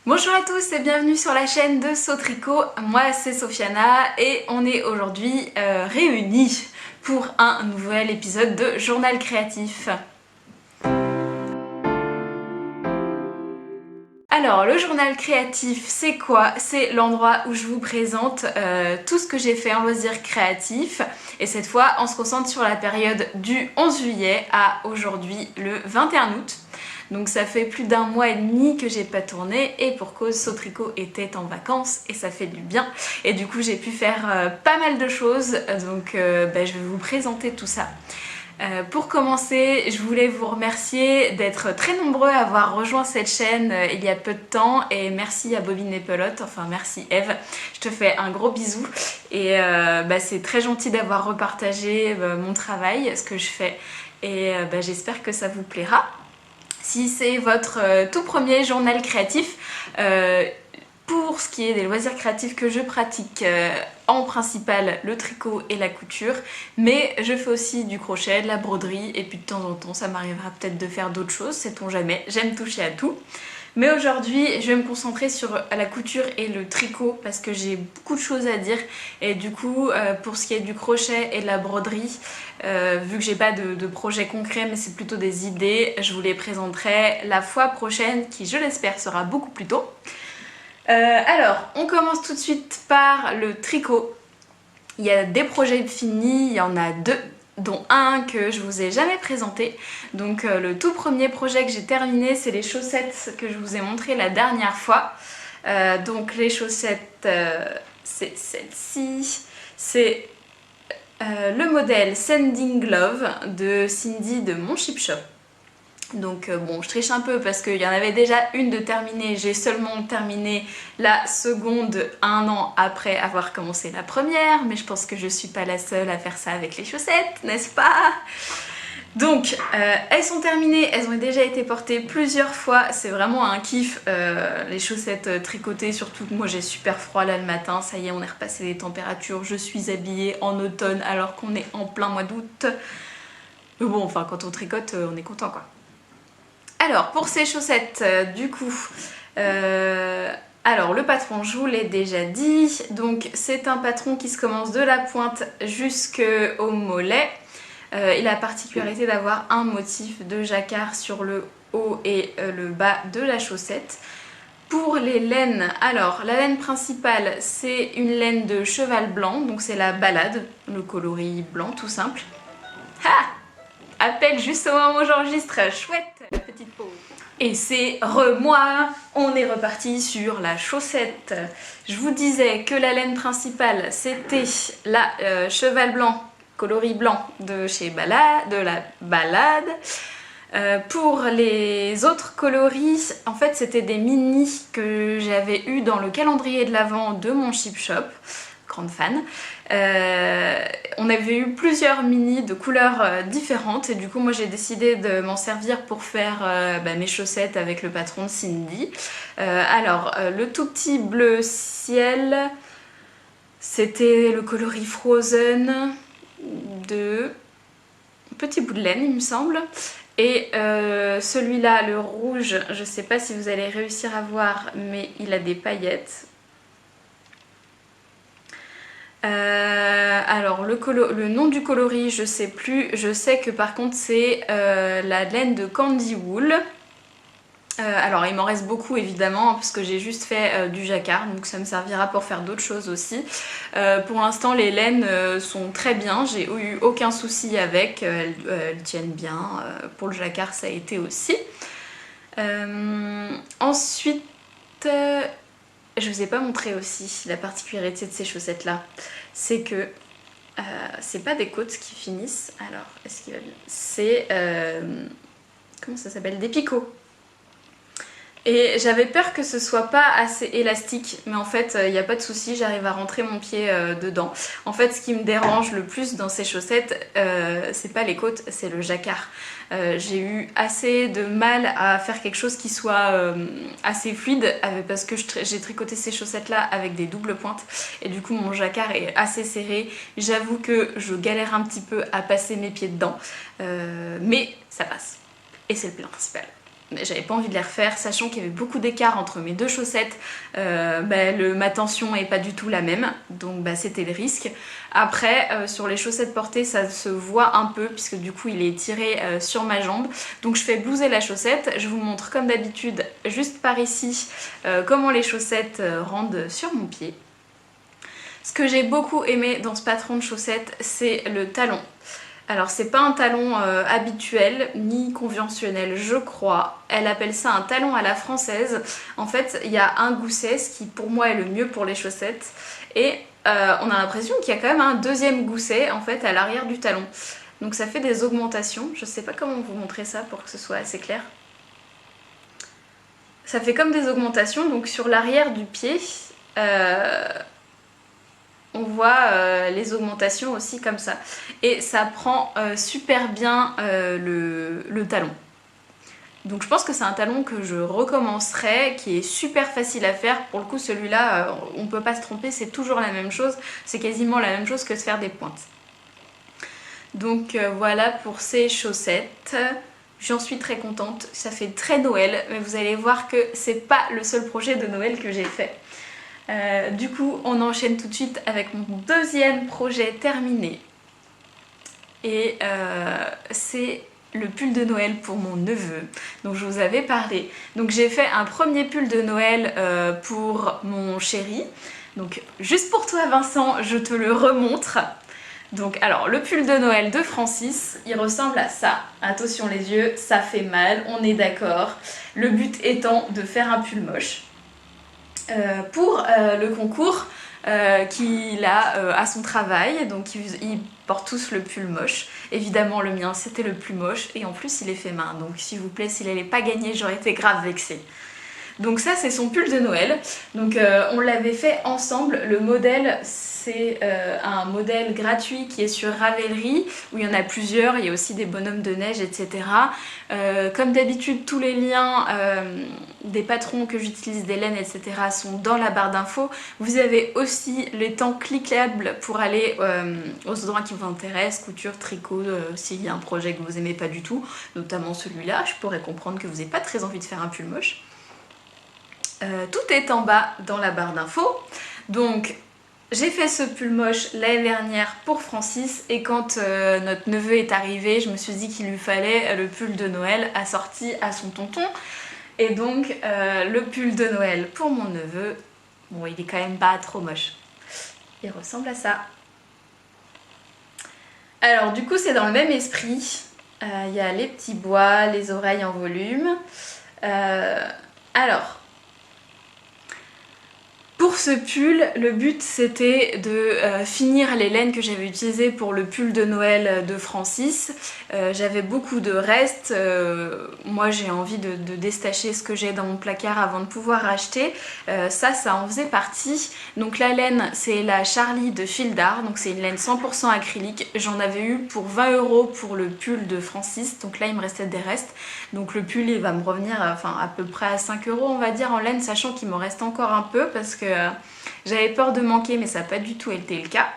Bonjour à tous et bienvenue sur la chaîne de So Tricot. Moi c'est Sofiana et on est aujourd'hui réunis pour un nouvel épisode de Journal Créatif. Alors le journal créatif c'est quoi? C'est l'endroit où je vous présente tout ce que j'ai fait en loisirs créatifs et cette fois on se concentre sur la période du 11 juillet à aujourd'hui le 21 août. Donc ça fait plus d'un mois et demi que j'ai pas tourné et pour cause So Tricot était en vacances et ça fait du bien et du coup j'ai pu faire pas mal de choses donc je vais vous présenter tout ça. Pour commencer, je voulais vous remercier d'être très nombreux à avoir rejoint cette chaîne il y a peu de temps et merci à Bobine et Pelote, enfin merci Eve, je te fais un gros bisou et c'est très gentil d'avoir repartagé mon travail, ce que je fais et j'espère que ça vous plaira. Si c'est votre tout premier journal créatif, pour ce qui est des loisirs créatifs que je pratique, en principal le tricot et la couture, mais je fais aussi du crochet, de la broderie et puis de temps en temps ça m'arrivera peut-être de faire d'autres choses, sait-on jamais, j'aime toucher à tout. Mais aujourd'hui je vais me concentrer sur la couture et le tricot parce que j'ai beaucoup de choses à dire et du coup pour ce qui est du crochet et de la broderie, vu que j'ai pas de projet concret mais c'est plutôt des idées, je vous les présenterai la fois prochaine qui je l'espère sera beaucoup plus tôt. Alors on commence tout de suite par le tricot. Il y a des projets finis, il y en a deux, dont un que je vous ai jamais présenté. Donc le tout premier projet que j'ai terminé, c'est les chaussettes que je vous ai montré la dernière fois. Donc les chaussettes, c'est celle-ci, c'est le modèle Sending Glove de Cindy de Mon Chip Shop. Donc bon, je triche un peu parce qu'il y en avait déjà une de terminée, j'ai seulement terminé la seconde un an après avoir commencé la première, mais je pense que je suis pas la seule à faire ça avec les chaussettes, n'est-ce pas? Donc elles sont terminées, elles ont déjà été portées plusieurs fois, c'est vraiment un kiff, les chaussettes tricotées, surtout que moi j'ai super froid là le matin, ça y est on est repassé les températures, je suis habillée en automne alors qu'on est en plein mois d'août. Mais bon, enfin quand on tricote on est content quoi. Alors pour ces chaussettes du coup, alors le patron je vous l'ai déjà dit, donc c'est un patron qui se commence de la pointe jusqu'au mollet. Il a la particularité d'avoir un motif de jacquard sur le haut et le bas de la chaussette. Pour les laines, alors la laine principale c'est une laine de cheval blanc, donc c'est la balade, le coloris blanc tout simple. Ha! Appel juste au moment où j'enregistre, chouette la petite pause. Et c'est moi, on est reparti sur la chaussette. Je vous disais que la laine principale c'était la cheval blanc, coloris blanc de chez Balade, de la balade. Pour les autres coloris, en fait c'était des mini que j'avais eu dans le calendrier de l'Avent de Mon Chip Shop. Grande fan. On avait eu plusieurs mini de couleurs différentes et du coup moi j'ai décidé de m'en servir pour faire mes chaussettes avec le patron de Cindy. Le tout petit bleu ciel, c'était le coloris Frozen de petit bout de laine il me semble. Et celui-là, le rouge, je sais pas si vous allez réussir à voir mais il a des paillettes. Alors le nom du coloris je sais plus, je sais que par contre c'est la laine de Candy Wool. Alors il m'en reste beaucoup évidemment parce que j'ai juste fait du jacquard donc ça me servira pour faire d'autres choses aussi. Pour l'instant les laines sont très bien, j'ai eu aucun souci avec, elles tiennent bien, pour le jacquard ça a été aussi. Ensuite... je vous ai pas montré aussi la particularité de ces chaussettes là, c'est que c'est pas des côtes qui finissent, alors est-ce qu'il va bien, c'est comment ça s'appelle, des picots. Et j'avais peur que ce soit pas assez élastique, mais en fait il n'y a pas de souci, j'arrive à rentrer mon pied dedans. En fait ce qui me dérange le plus dans ces chaussettes, c'est pas les côtes, c'est le jacquard. J'ai eu assez de mal à faire quelque chose qui soit assez fluide parce que j'ai tricoté ces chaussettes là avec des doubles pointes et du coup mon jacquard est assez serré. J'avoue que je galère un petit peu à passer mes pieds dedans, mais ça passe et c'est le principal. j'avais pas envie de les refaire, sachant qu'il y avait beaucoup d'écart entre mes deux chaussettes. Ma tension est pas du tout la même, donc c'était le risque. Après, sur les chaussettes portées, ça se voit un peu, puisque du coup il est tiré sur ma jambe. Donc je fais blouser la chaussette, je vous montre comme d'habitude, juste par ici, comment les chaussettes rendent sur mon pied. Ce que j'ai beaucoup aimé dans ce patron de chaussettes, c'est le talon. Alors c'est pas un talon habituel ni conventionnel, je crois. Elle appelle ça un talon à la française. En fait, il y a un gousset, ce qui pour moi est le mieux pour les chaussettes. Et on a l'impression qu'il y a quand même un deuxième gousset en fait à l'arrière du talon. Donc ça fait des augmentations. Je sais pas comment vous montrer ça pour que ce soit assez clair. Ça fait comme des augmentations, donc sur l'arrière du pied. On voit les augmentations aussi comme ça. Et ça prend super bien le talon. Donc je pense que c'est un talon que je recommencerai, qui est super facile à faire. Pour le coup, celui-là, on ne peut pas se tromper, c'est toujours la même chose. C'est quasiment la même chose que de faire des pointes. Donc voilà pour ces chaussettes. J'en suis très contente. Ça fait très Noël, mais vous allez voir que c'est pas le seul projet de Noël que j'ai fait. Du coup, on enchaîne tout de suite avec mon deuxième projet terminé. Et c'est le pull de Noël pour mon neveu, dont je vous avais parlé. Donc j'ai fait un premier pull de Noël pour mon chéri. Donc juste pour toi Vincent, je te le remontre. Donc alors le pull de Noël de Francis, il ressemble à ça. Attention les yeux, ça fait mal, on est d'accord. Le but étant de faire un pull moche. Pour le concours qu'il a à son travail, donc ils portent tous le pull moche. Évidemment le mien c'était le plus moche et en plus il est fait main, donc s'il vous plaît, s'il n'allait pas gagner, j'aurais été grave vexée. Donc ça c'est son pull de Noël, donc on l'avait fait ensemble. Le modèle c'est un modèle gratuit qui est sur Ravelry, où il y en a plusieurs, il y a aussi des bonhommes de neige, etc. Comme d'habitude, tous les liens des patrons que j'utilise, des laines, etc. sont dans la barre d'infos. Vous avez aussi les temps cliquables pour aller aux endroits qui vous intéressent, couture, tricot, s'il y a un projet que vous aimez pas du tout, notamment celui-là, je pourrais comprendre que vous n'avez pas très envie de faire un pull moche. Tout est en bas dans la barre d'infos. Donc j'ai fait ce pull moche l'année dernière pour Francis, et quand notre neveu est arrivé, je me suis dit qu'il lui fallait le pull de Noël assorti à son tonton. Et donc le pull de Noël pour mon neveu, bon il est quand même pas trop moche. Il ressemble à ça. Alors du coup c'est dans le même esprit. Il y a les petits bois, les oreilles en volume. Alors, pour ce pull, le but c'était de finir les laines que j'avais utilisées pour le pull de Noël de Francis. J'avais beaucoup de restes, moi j'ai envie de déstacher ce que j'ai dans mon placard avant de pouvoir acheter. Ça en faisait partie. Donc la laine c'est la Charlie de Fil d'Art, donc c'est une laine 100% acrylique. J'en avais eu pour 20 € pour le pull de Francis, donc là il me restait des restes. Donc le pull il va me revenir à peu près à 5 € on va dire en laine, sachant qu'il me reste encore un peu parce que j'avais peur de manquer, mais ça n'a pas du tout été le cas.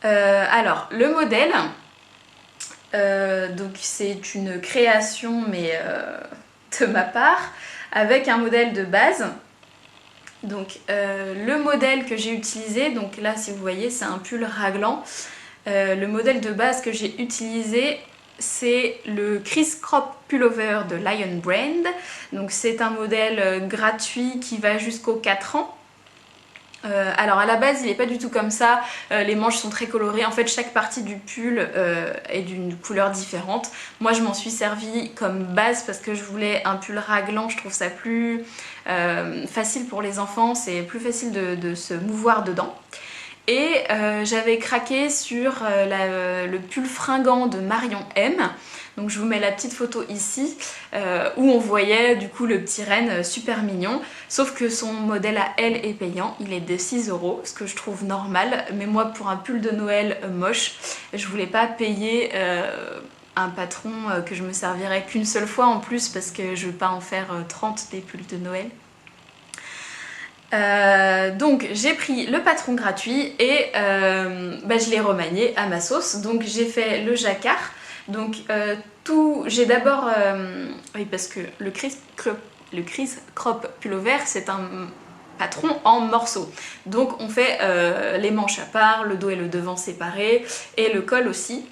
Alors le modèle, donc c'est une création mais de ma part, avec un modèle de base. Donc le modèle que j'ai utilisé, donc là si vous voyez c'est un pull raglan. Le modèle de base que j'ai utilisé c'est le Chris Crop Pullover de Lion Brand. Donc c'est un modèle gratuit qui va jusqu'aux 4 ans. Alors à la base il n'est pas du tout comme ça, les manches sont très colorées, en fait chaque partie du pull est d'une couleur différente. Moi je m'en suis servie comme base parce que je voulais un pull raglan, je trouve ça plus facile pour les enfants, c'est plus facile de se mouvoir dedans. Et j'avais craqué sur le pull fringant de Marion M. Donc je vous mets la petite photo ici où on voyait du coup le petit renne super mignon. Sauf que son modèle à elle est payant, il est de 6 €, ce que je trouve normal. Mais moi pour un pull de Noël moche, je voulais pas payer un patron que je me servirais qu'une seule fois en plus parce que je veux pas en faire 30 des pulls de Noël. Donc j'ai pris le patron gratuit et je l'ai remanié à ma sauce. Donc j'ai fait le jacquard. Donc j'ai d'abord, oui parce que le Chris Crop Pullover c'est un patron en morceaux. Donc on fait les manches à part, le dos et le devant séparés et le col aussi.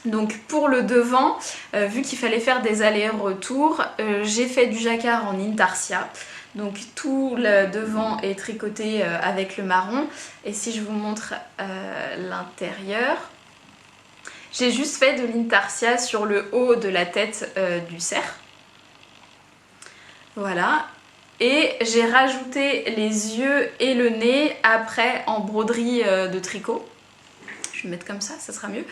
Donc pour le devant, vu qu'il fallait faire des allers-retours, j'ai fait du jacquard en intarsia. Donc tout le devant est tricoté avec le marron. Et si je vous montre l'intérieur, j'ai juste fait de l'intarsia sur le haut de la tête du cerf. Voilà. Et j'ai rajouté les yeux et le nez après en broderie de tricot. Je vais mettre comme ça sera mieux.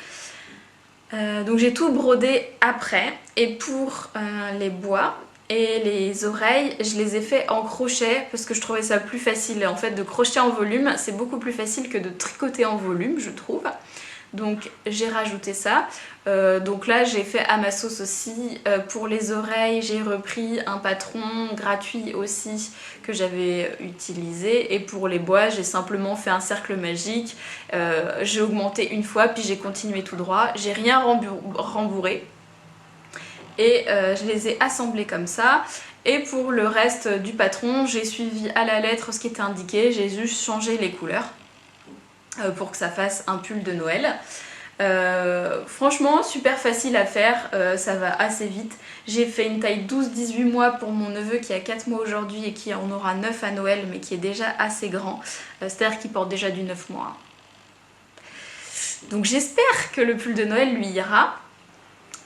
Donc j'ai tout brodé après. Et pour les bois et les oreilles, je les ai fait en crochet parce que je trouvais ça plus facile. En fait, de crocheter en volume, c'est beaucoup plus facile que de tricoter en volume, je trouve. Donc j'ai rajouté ça. Donc là j'ai fait à ma sauce aussi. Pour les oreilles j'ai repris un patron gratuit aussi que j'avais utilisé. Et pour les bois j'ai simplement fait un cercle magique. J'ai augmenté une fois puis j'ai continué tout droit. J'ai rien rembourré. Et je les ai assemblés comme ça. Et pour le reste du patron j'ai suivi à la lettre ce qui était indiqué. J'ai juste changé les couleurs pour que ça fasse un pull de Noël. Franchement super facile à faire, ça va assez vite. J'ai fait une taille 12-18 mois pour mon neveu qui a 4 mois aujourd'hui et qui en aura 9 à Noël mais qui est déjà assez grand, c'est-à-dire qu'il porte déjà du 9 mois. Donc j'espère que le pull de Noël lui ira.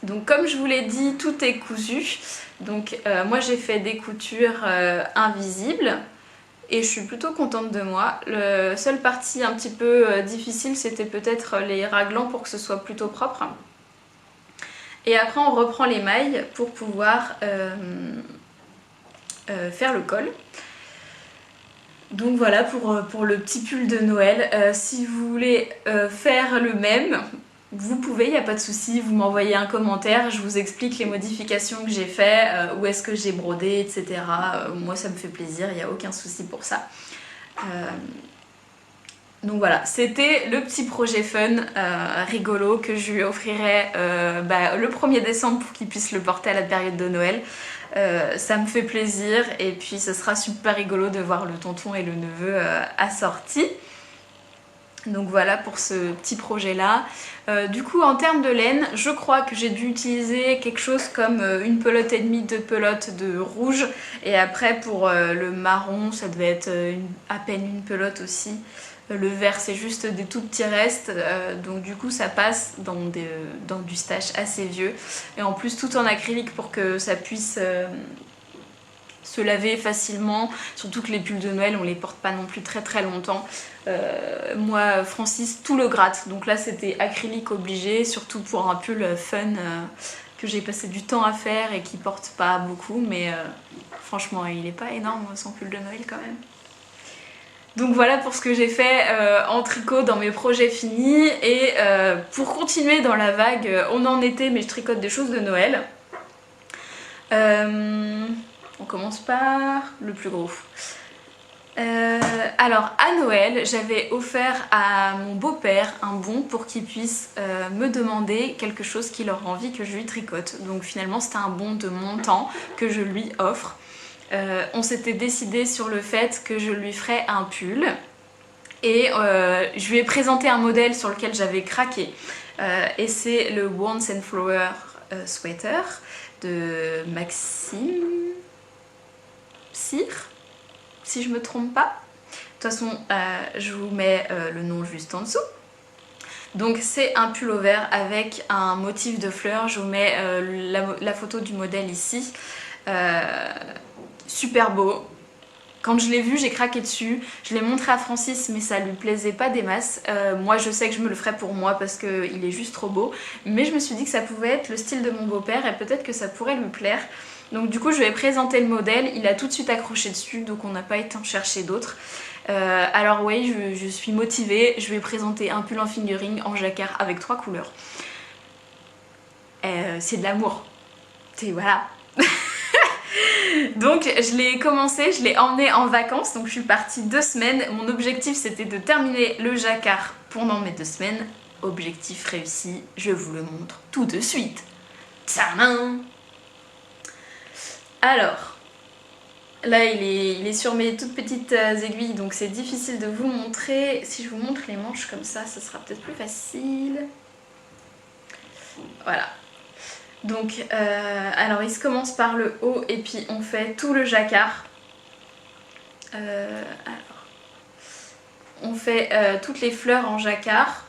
Donc comme je vous l'ai dit, tout est cousu. Donc moi j'ai fait des coutures invisibles. Et je suis plutôt contente de moi. La seule partie un petit peu difficile, c'était peut-être les raglans pour que ce soit plutôt propre. Et après, on reprend les mailles pour pouvoir faire le col. Donc voilà pour le petit pull de Noël. Si vous voulez faire le même, vous pouvez, il n'y a pas de souci, vous m'envoyez un commentaire, je vous explique les modifications que j'ai fait, où est-ce que j'ai brodé, etc. Moi ça me fait plaisir, il n'y a aucun souci pour ça. Donc voilà, c'était le petit projet fun, rigolo, que je lui offrirai le 1er décembre pour qu'il puisse le porter à la période de Noël. Ça me fait plaisir et puis ce sera super rigolo de voir le tonton et le neveu assortis. Donc voilà pour ce petit projet là. Du coup en termes de laine, je crois que j'ai dû utiliser quelque chose comme une pelote et demie, 2 pelotes de rouge. Et après pour le marron ça devait être à peine une pelote aussi. Le vert c'est juste des tout petits restes, donc du coup ça passe dans du stache assez vieux. Et en plus tout en acrylique pour que ça puisse se laver facilement, surtout que les pulls de Noël on les porte pas non plus très longtemps. Moi Francis tout le gratte, donc là c'était acrylique obligé, surtout pour un pull fun que j'ai passé du temps à faire et qui porte pas beaucoup, mais franchement il est pas énorme son pull de Noël quand même. Donc voilà pour ce que j'ai fait en tricot dans mes projets finis. Et pour continuer dans la vague, on en était mais je tricote des choses de Noël. On commence par le plus gros. Alors à Noël, j'avais offert à mon beau-père un bon pour qu'il puisse me demander quelque chose qu'il aurait envie que je lui tricote. Donc finalement c'était un bon de mon temps que je lui offre. On s'était décidé sur le fait que je lui ferais un pull et je lui ai présenté un modèle sur lequel j'avais craqué et c'est le Wands and Flower Sweater de Maxime Cyr, si je me trompe pas. De toute façon je vous mets le nom juste en dessous. Donc c'est un pullover avec un motif de fleurs, je vous mets la photo du modèle ici. Super beau. Quand je l'ai vu, j'ai craqué dessus. Je l'ai montré à Francis, mais ça lui plaisait pas des masses. Moi, je sais que je me le ferai pour moi parce qu'il est juste trop beau. Mais je me suis dit que ça pouvait être le style de mon beau-père et peut-être que ça pourrait lui plaire. Donc du coup, je lui ai présenté le modèle. Il a tout de suite accroché dessus, donc on n'a pas été en chercher d'autres. Alors oui, je suis motivée. Je lui ai présenté un pull en fingering en jacquard avec 3 couleurs. C'est de l'amour. C'est voilà. Donc je l'ai commencé, je l'ai emmené en vacances, donc je suis partie 2 semaines. Mon objectif c'était de terminer le jacquard pendant mes 2 semaines. Objectif réussi, je vous le montre tout de suite. Tadam! Alors, là il est sur mes toutes petites aiguilles, donc c'est difficile de vous le montrer. Si je vous montre les manches comme ça sera peut-être plus facile. Voilà. Donc, alors il se commence par le haut et puis on fait tout le jacquard. Alors, on fait toutes les fleurs en jacquard.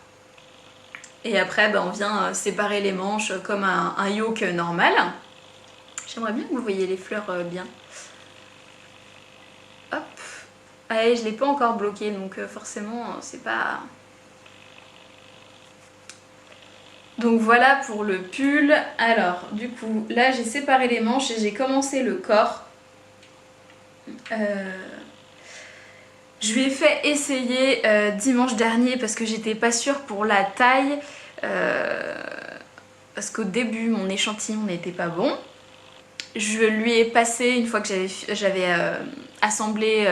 Et après, on vient séparer les manches comme un yoke normal. J'aimerais bien que vous voyez les fleurs bien. Hop. Allez, je ne l'ai pas encore bloqué, donc forcément, c'est pas... Donc voilà pour le pull. Alors, du coup, là, j'ai séparé les manches et j'ai commencé le corps. Je lui ai fait essayer dimanche dernier parce que j'étais pas sûre pour la taille. Parce qu'au début, mon échantillon n'était pas bon. Je lui ai passé, une fois que j'avais assemblé,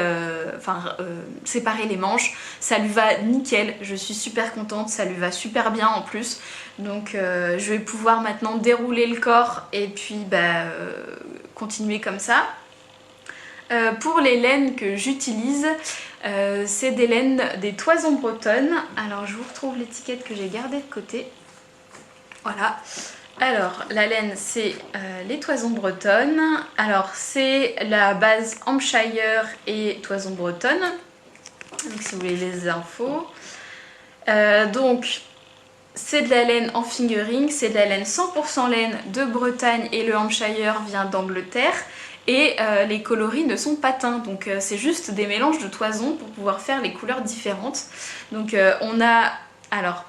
séparé les manches, ça lui va nickel, je suis super contente, ça lui va super bien en plus. Donc je vais pouvoir maintenant dérouler le corps et puis continuer comme ça. Pour les laines que j'utilise, c'est des laines des Toisons Bretonnes. Alors je vous retrouve l'étiquette que j'ai gardée de côté. Voilà. Alors la laine c'est les Toisons Bretonnes. Alors c'est la base Hampshire et Toisons Bretonnes. Donc si vous voulez les infos. Donc c'est de la laine en fingering, c'est de la laine 100% laine de Bretagne et le Hampshire vient d'Angleterre. Et les coloris ne sont pas teints, donc c'est juste des mélanges de toisons pour pouvoir faire les couleurs différentes. Donc on a... Alors,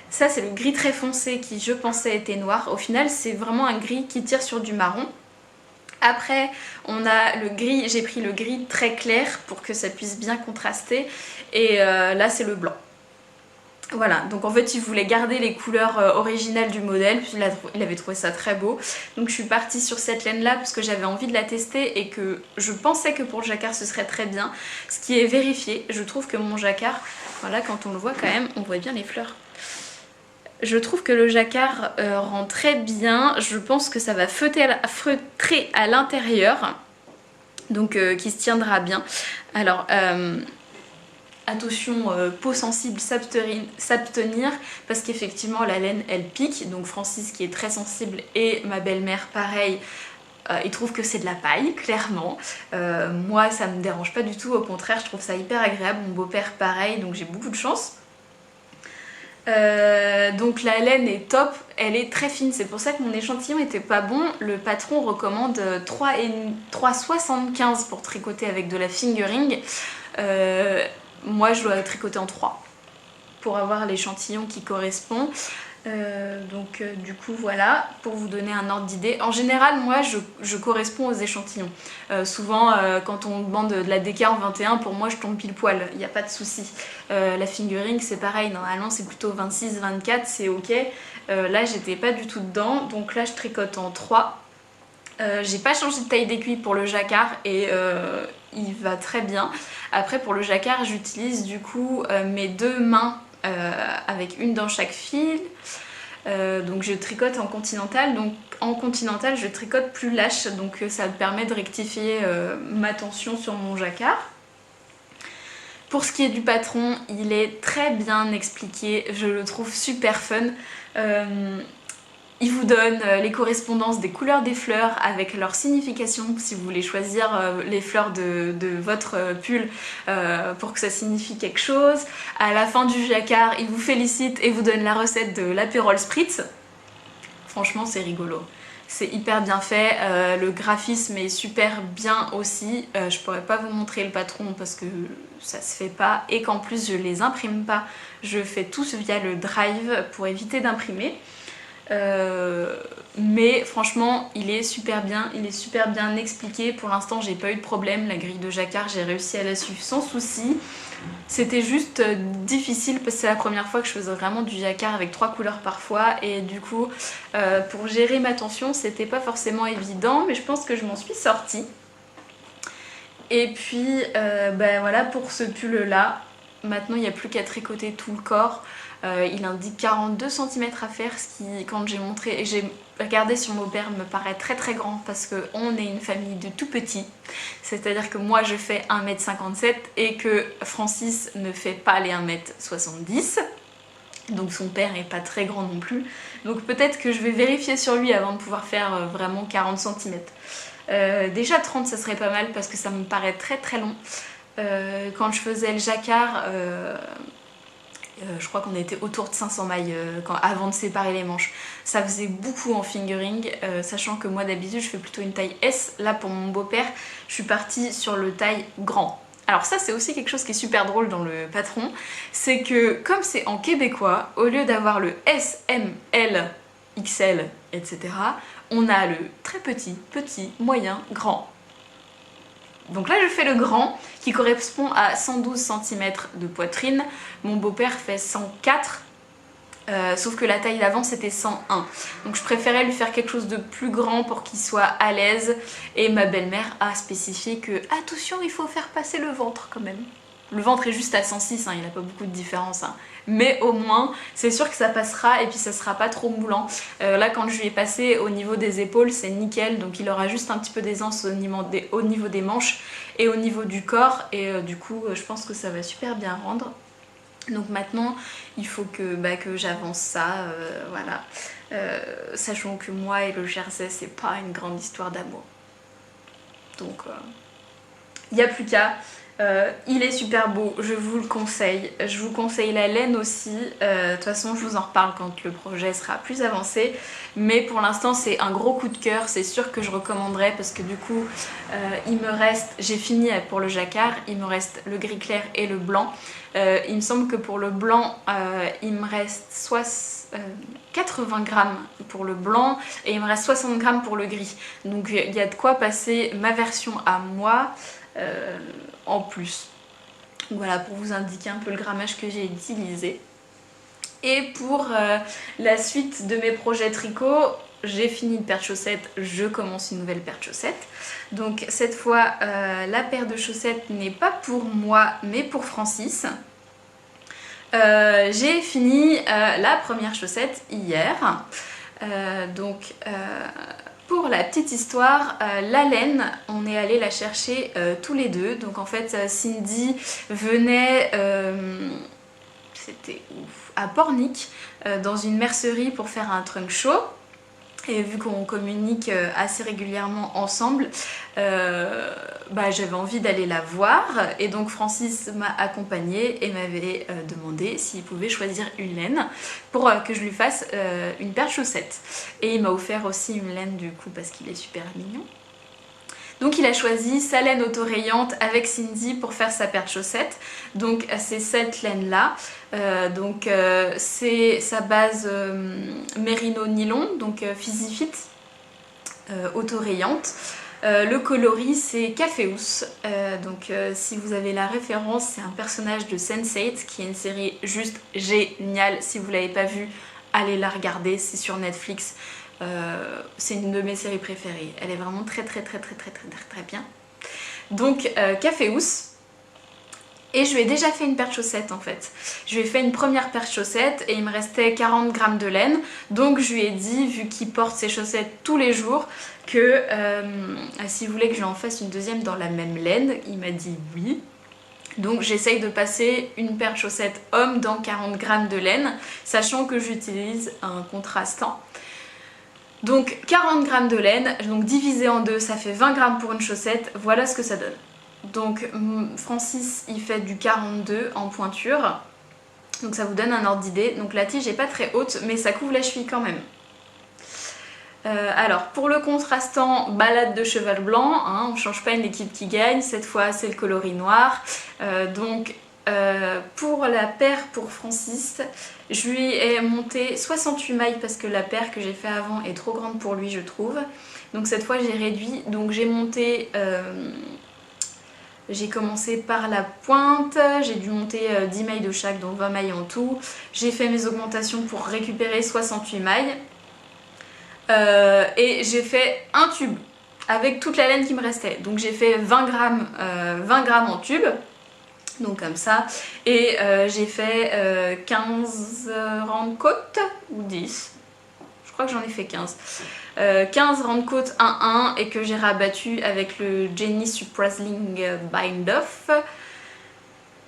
ça c'est le gris très foncé qui je pensais était noir. Au final c'est vraiment un gris qui tire sur du marron. Après on a le gris, j'ai pris le gris très clair pour que ça puisse bien contraster. Et là c'est le blanc. Voilà, donc en fait il voulait garder les couleurs originales du modèle, puis il avait trouvé ça très beau. Donc je suis partie sur cette laine là parce que j'avais envie de la tester et que je pensais que pour le jacquard ce serait très bien. Ce qui est vérifié, je trouve que mon jacquard, voilà quand on le voit quand même, on voit bien les fleurs. Je trouve que le jacquard rend très bien, je pense que ça va feutrer à l'intérieur, donc qui se tiendra bien. Alors... attention, peau sensible, s'abstenir parce qu'effectivement la laine elle pique, donc Francis qui est très sensible et ma belle-mère pareil, ils trouvent que c'est de la paille, clairement. Moi ça me dérange pas du tout, au contraire je trouve ça hyper agréable, mon beau-père pareil, donc j'ai beaucoup de chance. Donc la laine est top, elle est très fine, c'est pour ça que mon échantillon était pas bon. Le patron recommande 3,75 pour tricoter avec de la fingering. Moi je dois tricoter en 3 pour avoir l'échantillon qui correspond. Du coup voilà, pour vous donner un ordre d'idée. En général moi je corresponds aux échantillons. Souvent quand on demande de la DK en 21, pour moi je tombe pile poil, il n'y a pas de souci. La fingering c'est pareil, normalement c'est plutôt 26-24, c'est ok. Là j'étais pas du tout dedans, donc là je tricote en 3. J'ai pas changé de taille d'aiguille pour le jacquard et il va très bien. Après pour le jacquard j'utilise du coup mes deux mains avec une dans chaque fil. Donc je tricote en continental, donc en continental je tricote plus lâche, donc ça me permet de rectifier ma tension sur mon jacquard. Pour ce qui est du patron, il est très bien expliqué, je le trouve super fun. Il vous donne les correspondances des couleurs des fleurs avec leur signification si vous voulez choisir les fleurs de votre pull pour que ça signifie quelque chose. À la fin du jacquard, il vous félicite et vous donne la recette de l'apérole spritz. Franchement, c'est rigolo. C'est hyper bien fait, le graphisme est super bien aussi. Je pourrais pas vous montrer le patron parce que ça se fait pas et qu'en plus je les imprime pas. Je fais tout via le drive pour éviter d'imprimer. Mais franchement il est super bien expliqué. Pour l'instant j'ai pas eu de problème, la grille de jacquard j'ai réussi à la suivre sans souci. C'était juste difficile parce que c'est la première fois que je faisais vraiment du jacquard avec 3 couleurs parfois et du coup pour gérer ma tension c'était pas forcément évident, mais je pense que je m'en suis sortie. Et puis voilà pour ce pull là. Maintenant il n'y a plus qu'à tricoter tout le corps. Il indique 42 cm à faire, ce qui, quand j'ai regardé sur mon beau-père, me paraît très très grand parce qu'on est une famille de tout petits. C'est-à-dire que moi je fais 1m57 et que Francis ne fait pas les 1m70. Donc son père est pas très grand non plus. Donc peut-être que je vais vérifier sur lui avant de pouvoir faire vraiment 40 cm. Déjà 30 ça serait pas mal parce que ça me paraît très très long. Quand je faisais le jacquard, je crois qu'on était autour de 500 mailles avant de séparer les manches. Ça faisait beaucoup en fingering, sachant que moi d'habitude je fais plutôt une taille S. Là pour mon beau-père, je suis partie sur le taille grand. Alors ça c'est aussi quelque chose qui est super drôle dans le patron, c'est que comme c'est en québécois, au lieu d'avoir le S, M, L, XL, etc., on a le très petit, petit, moyen, grand. Donc là je fais le grand qui correspond à 112 cm de poitrine. Mon beau-père fait 104, sauf que la taille d'avant c'était 101. Donc je préférais lui faire quelque chose de plus grand pour qu'il soit à l'aise. Et ma belle-mère a spécifié que attention, il faut faire passer le ventre quand même. Le ventre est juste à 106, hein, il n'a pas beaucoup de différence. Hein. Mais au moins, c'est sûr que ça passera et puis ça sera pas trop moulant. Là, quand je lui ai passé au niveau des épaules, c'est nickel. Donc il aura juste un petit peu d'aisance au niveau des manches et au niveau du corps. Et du coup, je pense que ça va super bien rendre. Donc maintenant, il faut que j'avance ça, voilà. Sachant que moi et le jersey, c'est pas une grande histoire d'amour. Donc, il n'y a plus qu'à. Il est super beau, je vous le conseille. Je vous conseille la laine aussi. De toute façon, je vous en reparle quand le projet sera plus avancé. Mais pour l'instant, c'est un gros coup de cœur. C'est sûr que je recommanderais parce que du coup, il me reste... J'ai fini pour le jacquard. Il me reste le gris clair et le blanc. Il me semble que pour le blanc, il me reste 80 grammes pour le blanc et il me reste 60 grammes pour le gris. Donc il y a de quoi passer ma version à moi. En plus. Voilà, pour vous indiquer un peu le grammage que j'ai utilisé. Et pour la suite de mes projets tricot, j'ai fini une paire de chaussettes, je commence une nouvelle paire de chaussettes. Donc cette fois, la paire de chaussettes n'est pas pour moi, mais pour Francis. J'ai fini la première chaussette hier. Pour la petite histoire, la laine, on est allé la chercher tous les deux. Donc en fait, Cindy venait, c'était à Pornic, dans une mercerie pour faire un trunk show. Et vu qu'on communique assez régulièrement ensemble, j'avais envie d'aller la voir. Et donc Francis m'a accompagnée et m'avait demandé s'il pouvait choisir une laine pour que je lui fasse une paire de chaussettes. Et il m'a offert aussi une laine du coup parce qu'il est super mignon. Donc il a choisi sa laine autorayante avec Cindy pour faire sa paire de chaussettes. Donc c'est cette laine là. C'est sa base mérino nylon, donc Fizzy Fit autorayante. Le coloris c'est Caféus. Si vous avez la référence, c'est un personnage de Sense8 qui est une série juste géniale. Si vous ne l'avez pas vue, allez la regarder, c'est sur Netflix. C'est une de mes séries préférées. Elle est vraiment très bien. Donc Caféus. Et je lui ai déjà fait une paire de chaussettes en fait. Je lui ai fait une première paire de chaussettes et il me restait 40 grammes de laine. Donc je lui ai dit, vu qu'il porte ses chaussettes tous les jours, que s'il voulait que je lui en fasse une deuxième dans la même laine, il m'a dit oui. Donc j'essaye de passer une paire de chaussettes homme dans 40 grammes de laine, sachant que j'utilise un contrastant. Donc 40 grammes de laine, donc divisé en deux, ça fait 20 grammes pour une chaussette, voilà ce que ça donne. Donc Francis il fait du 42 en pointure, donc ça vous donne un ordre d'idée. Donc la tige n'est pas très haute mais ça couvre la cheville quand même. Alors pour le contrastant, balade de cheval blanc, hein, on ne change pas une équipe qui gagne, cette fois c'est le coloris noir. Pour la paire pour Francis, je lui ai monté 68 mailles parce que la paire que j'ai fait avant est trop grande pour lui je trouve. Donc cette fois j'ai réduit, donc j'ai monté... J'ai commencé par la pointe, j'ai dû monter 10 mailles de chaque, donc 20 mailles en tout. J'ai fait mes augmentations pour récupérer 68 mailles. Et j'ai fait un tube avec toute la laine qui me restait. Donc j'ai fait 20 grammes en tube. Donc comme ça, et j'ai fait 15 rangs de côte ou 10, je crois que j'en ai fait 15. 15 rangs de côte 1-1 et que j'ai rabattu avec le Jenny Surprising Bind Off.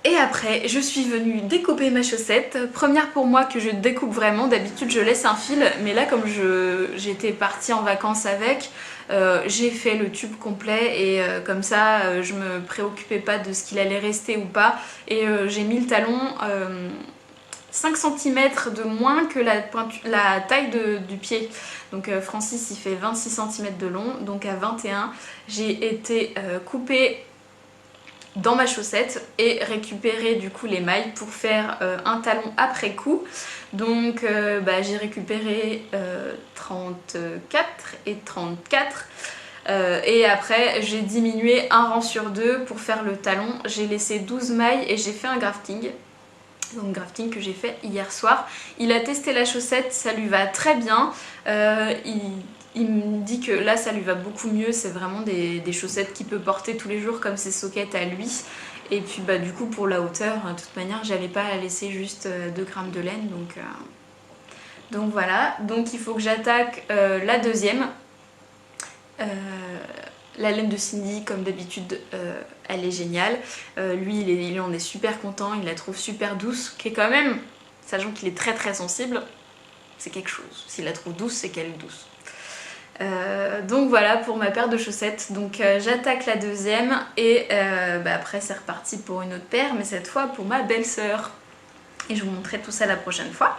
Et après, je suis venue découper ma chaussette. Première pour moi que je découpe vraiment. D'habitude, je laisse un fil, mais là, comme j'étais partie en vacances avec, j'ai fait le tube complet et comme ça, je me préoccupais pas de ce qu'il allait rester ou pas. Et j'ai mis le talon 5 cm de moins que la taille du pied. Donc Francis, il fait 26 cm de long, donc à 21, j'ai été coupée dans ma chaussette et récupérer du coup les mailles pour faire un talon après coup. Donc j'ai récupéré 34 et 34 et après j'ai diminué un rang sur deux pour faire le talon. J'ai laissé 12 mailles et j'ai fait un grafting. Donc grafting que j'ai fait hier soir. Il a testé la chaussette, ça lui va très bien. Il me dit que là ça lui va beaucoup mieux, c'est vraiment des chaussettes qu'il peut porter tous les jours comme ses sockets à lui. Et puis du coup pour la hauteur, de toute manière j'allais pas laisser juste 2 grammes de laine, donc voilà. Donc il faut que j'attaque la deuxième. La laine de Cindy, comme d'habitude, elle est géniale. Lui, il en est super content, il la trouve super douce, qui est quand même, sachant qu'il est très très sensible, c'est quelque chose. S'il la trouve douce, c'est qu'elle est douce. Donc voilà pour ma paire de chaussettes. Donc j'attaque la deuxième et après c'est reparti pour une autre paire, mais cette fois pour ma belle-sœur. Et je vous montrerai tout ça la prochaine fois.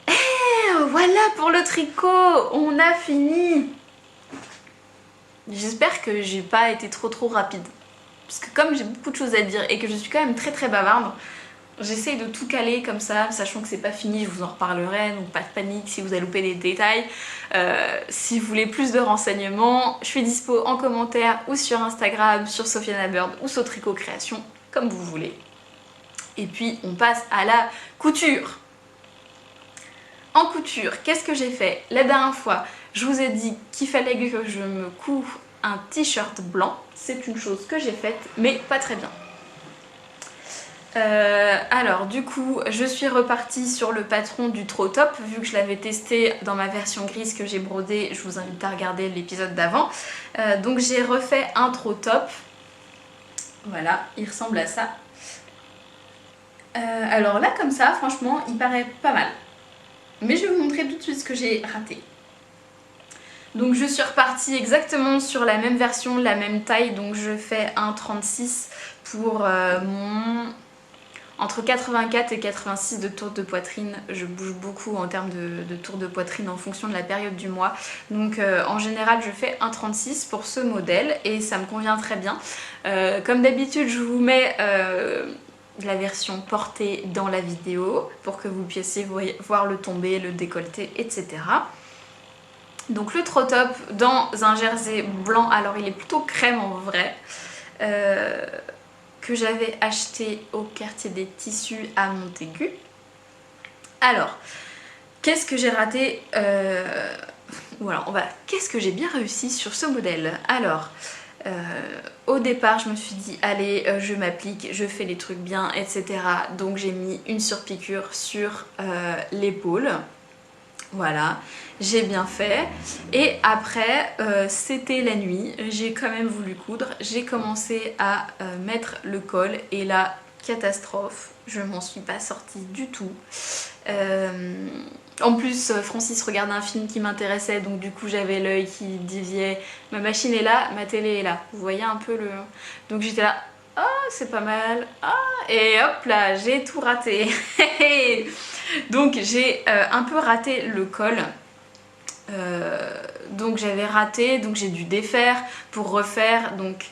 Et voilà pour le tricot, on a fini. J'espère que j'ai pas été trop rapide. Parce que comme j'ai beaucoup de choses à dire et que je suis quand même très bavarde, j'essaye de tout caler comme ça, sachant que c'est pas fini, je vous en reparlerai, donc pas de panique si vous avez loupé des détails. Si vous voulez plus de renseignements, je suis dispo en commentaire ou sur Instagram, sur Sophiana Bird ou sur Tricot Création, comme vous voulez. Et puis on passe à la couture. En couture, qu'est-ce que j'ai fait? La dernière fois, je vous ai dit qu'il fallait que je me couds un t-shirt blanc. C'est une chose que j'ai faite, mais pas très bien. Alors du coup, je suis repartie sur le patron du Trop Top, vu que je l'avais testé dans ma version grise que j'ai brodée. Je vous invite à regarder l'épisode d'avant. Donc j'ai refait un Trop Top. Voilà, il ressemble à ça. Alors là, comme ça, franchement, il paraît pas mal. Mais je vais vous montrer tout de suite ce que j'ai raté. Donc je suis repartie exactement sur la même version, la même taille. Donc je fais un 36 pour mon... Entre 84 et 86 de tour de poitrine. Je bouge beaucoup en termes de tour de poitrine en fonction de la période du mois. Donc en général je fais un 36 pour ce modèle et ça me convient très bien. Comme d'habitude je vous mets... la version portée dans la vidéo pour que vous puissiez voir le tombé, le décolleté, etc. Donc le Trop Top dans un jersey blanc, alors il est plutôt crème en vrai, que j'avais acheté au quartier des tissus à Montaigu. Alors, qu'est-ce que j'ai raté voilà, qu'est-ce que j'ai bien réussi sur ce modèle? Alors, au départ je me suis dit allez je m'applique, je fais les trucs bien, etc. Donc j'ai mis une surpiqûre sur l'épaule. Voilà, j'ai bien fait. Et après, c'était la nuit, j'ai quand même voulu coudre. J'ai commencé à mettre le col et là, catastrophe, je m'en suis pas sortie du tout. En plus, Francis regardait un film qui m'intéressait, donc du coup j'avais l'œil qui déviait. Ma machine est là, ma télé est là. Vous voyez un peu le... Donc j'étais là, ah c'est pas mal, ah, et hop là, j'ai tout raté. Donc j'ai un peu raté le col. Donc j'avais raté, donc j'ai dû défaire pour refaire, donc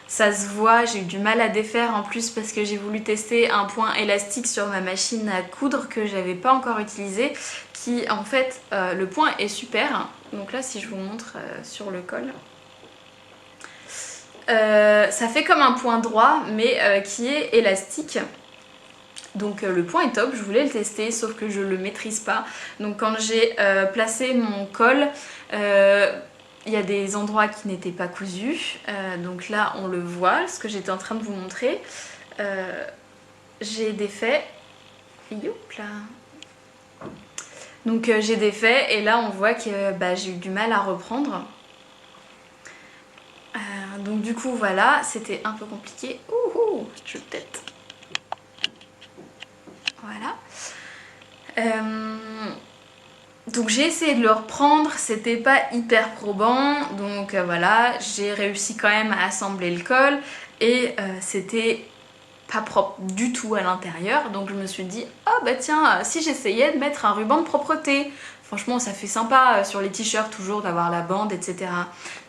ça se voit, j'ai eu du mal à défaire en plus parce que j'ai voulu tester un point élastique sur ma machine à coudre que j'avais pas encore utilisé, qui en fait le point est super. Donc là si je vous montre sur le col, ça fait comme un point droit mais qui est élastique. Donc le point est top, je voulais le tester sauf que je le maîtrise pas. Donc quand j'ai placé mon col, il y a des endroits qui n'étaient pas cousus, donc là on le voit, ce que j'étais en train de vous montrer. J'ai défait, youp là. Donc j'ai défait et là on voit que j'ai eu du mal à reprendre. Donc du coup voilà, c'était un peu compliqué. Ouh, je tête. Voilà. Donc j'ai essayé de le reprendre, c'était pas hyper probant, donc voilà, j'ai réussi quand même à assembler le col et c'était pas propre du tout à l'intérieur, donc je me suis dit oh bah tiens, si j'essayais de mettre un ruban de propreté, franchement ça fait sympa sur les t-shirts toujours d'avoir la bande, etc.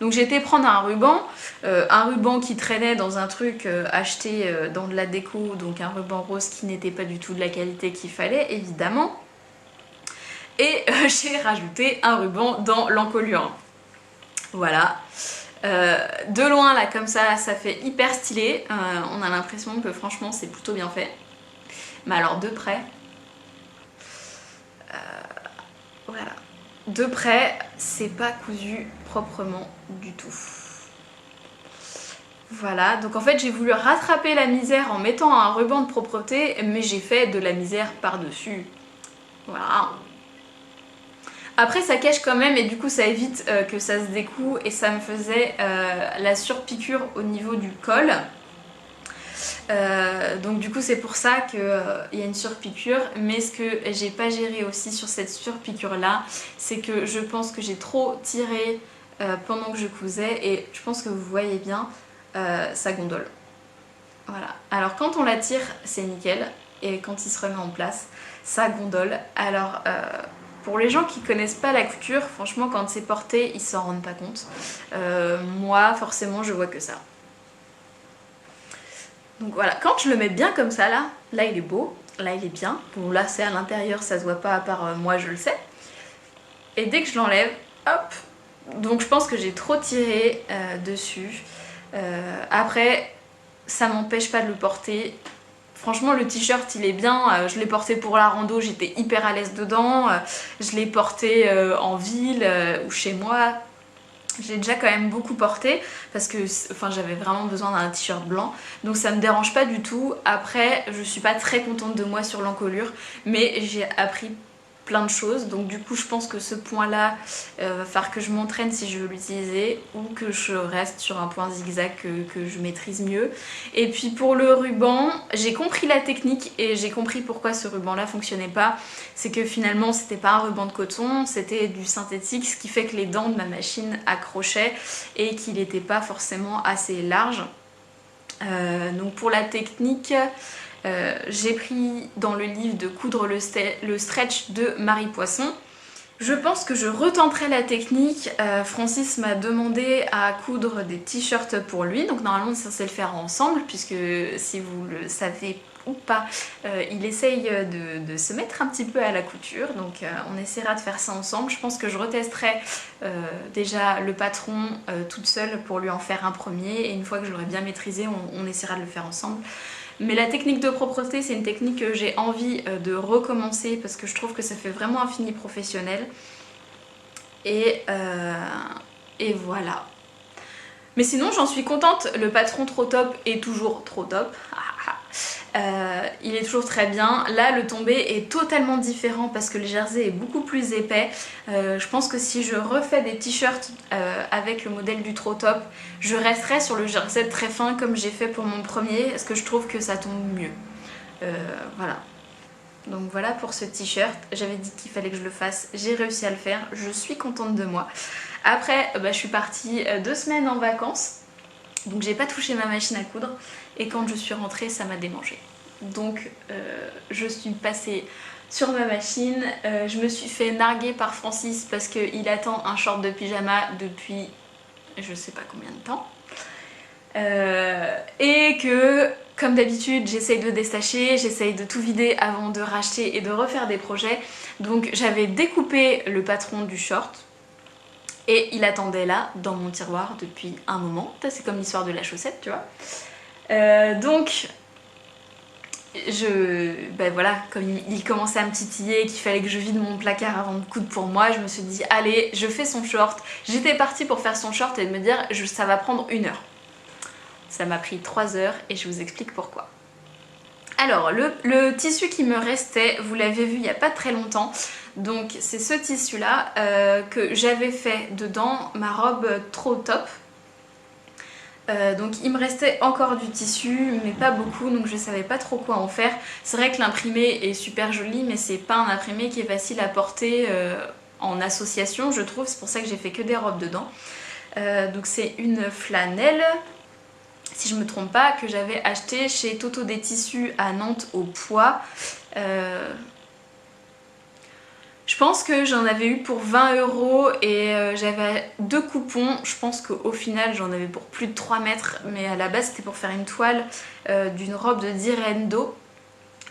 Donc j'ai été prendre un ruban qui traînait dans un truc acheté dans de la déco, donc un ruban rose qui n'était pas du tout de la qualité qu'il fallait évidemment. Et j'ai rajouté un ruban dans l'encolure. Voilà. De loin là comme ça fait hyper stylé. On a l'impression que franchement c'est plutôt bien fait. Mais alors de près, voilà. De près, c'est pas cousu proprement du tout. Voilà, donc en fait j'ai voulu rattraper la misère en mettant un ruban de propreté, mais j'ai fait de la misère par-dessus. Voilà. Après ça cache quand même et du coup ça évite que ça se découe et ça me faisait la surpiqûre au niveau du col. Donc du coup c'est pour ça qu'il y a une surpiqûre, mais ce que j'ai pas géré aussi sur cette surpiqûre là, c'est que je pense que j'ai trop tiré pendant que je cousais et je pense que vous voyez bien, ça gondole. Voilà, alors quand on la tire c'est nickel et quand il se remet en place ça gondole. Alors pour les gens qui connaissent pas la couture, franchement quand c'est porté ils s'en rendent pas compte. Moi forcément je vois que ça. Donc voilà, quand je le mets bien comme ça là il est beau, là il est bien. Bon là c'est à l'intérieur, ça se voit pas à part moi je le sais. Et dès que je l'enlève, hop. Donc je pense que j'ai trop tiré dessus. Après ça m'empêche pas de le porter. Franchement le t-shirt il est bien, je l'ai porté pour la rando, j'étais hyper à l'aise dedans, je l'ai porté en ville ou chez moi, je l'ai déjà quand même beaucoup porté parce que j'avais vraiment besoin d'un t-shirt blanc, donc ça me dérange pas du tout. Après je suis pas très contente de moi sur l'encolure, mais j'ai appris plein de choses, donc du coup je pense que ce point là va falloir que je m'entraîne si je veux l'utiliser ou que je reste sur un point zigzag que je maîtrise mieux. Et puis pour le ruban, j'ai compris la technique et j'ai compris pourquoi ce ruban là fonctionnait pas. C'est que finalement c'était pas un ruban de coton, c'était du synthétique, ce qui fait que les dents de ma machine accrochaient et qu'il n'était pas forcément assez large. Donc pour la technique, j'ai pris dans le livre de coudre le stretch de Marie Poisson. Je pense que je retenterai la technique. Francis m'a demandé à coudre des t-shirts pour lui, donc normalement c'est censé le faire ensemble puisque si vous le savez ou pas, il essaye de se mettre un petit peu à la couture, donc on essaiera de faire ça ensemble. Je pense que je retesterai déjà le patron toute seule pour lui en faire un premier et une fois que je l'aurai bien maîtrisé, on essaiera de le faire ensemble. Mais la technique de propreté, c'est une technique que j'ai envie de recommencer parce que je trouve que ça fait vraiment un fini professionnel. Et voilà. Mais sinon, j'en suis contente. Le patron trop top est toujours trop top. Il est toujours très bien. Là le tombé est totalement différent parce que le jersey est beaucoup plus épais. Je pense que si je refais des t-shirts avec le modèle du trop top, je resterai sur le jersey très fin comme j'ai fait pour mon premier parce que je trouve que ça tombe mieux. Voilà. Donc voilà pour ce t-shirt. J'avais dit qu'il fallait que je le fasse, j'ai réussi à le faire, je suis contente de moi. Après je suis partie 2 semaines en vacances, donc j'ai pas touché ma machine à coudre et quand je suis rentrée ça m'a démangé. Donc je suis passée sur ma machine, je me suis fait narguer par Francis parce qu'il attend un short de pyjama depuis je sais pas combien de temps. Et que comme d'habitude j'essaye de déstacher, j'essaye de tout vider avant de racheter et de refaire des projets. Donc j'avais découpé le patron du short et il attendait là dans mon tiroir depuis un moment. C'est comme l'histoire de la chaussette, tu vois. Donc voilà, comme il commençait à me titiller, qu'il fallait que je vide mon placard avant de coudre pour moi, je me suis dit allez, je fais son short. J'étais partie pour faire son short et de me dire ça va prendre 1 heure. Ça m'a pris 3 heures et je vous explique pourquoi. Alors le tissu qui me restait, vous l'avez vu il n'y a pas très longtemps, donc c'est ce tissu là que j'avais fait dedans ma robe trop top. Donc il me restait encore du tissu mais pas beaucoup, donc je savais pas trop quoi en faire. C'est vrai que l'imprimé est super joli mais c'est pas un imprimé qui est facile à porter en association je trouve, c'est pour ça que j'ai fait que des robes dedans. Donc c'est une flanelle, si je me trompe pas, que j'avais acheté chez Toto des Tissus à Nantes au Poids. Je pense que j'en avais eu pour 20 € et j'avais 2 coupons. Je pense qu'au final j'en avais pour plus de 3 mètres, mais à la base c'était pour faire une toile d'une robe de Direndo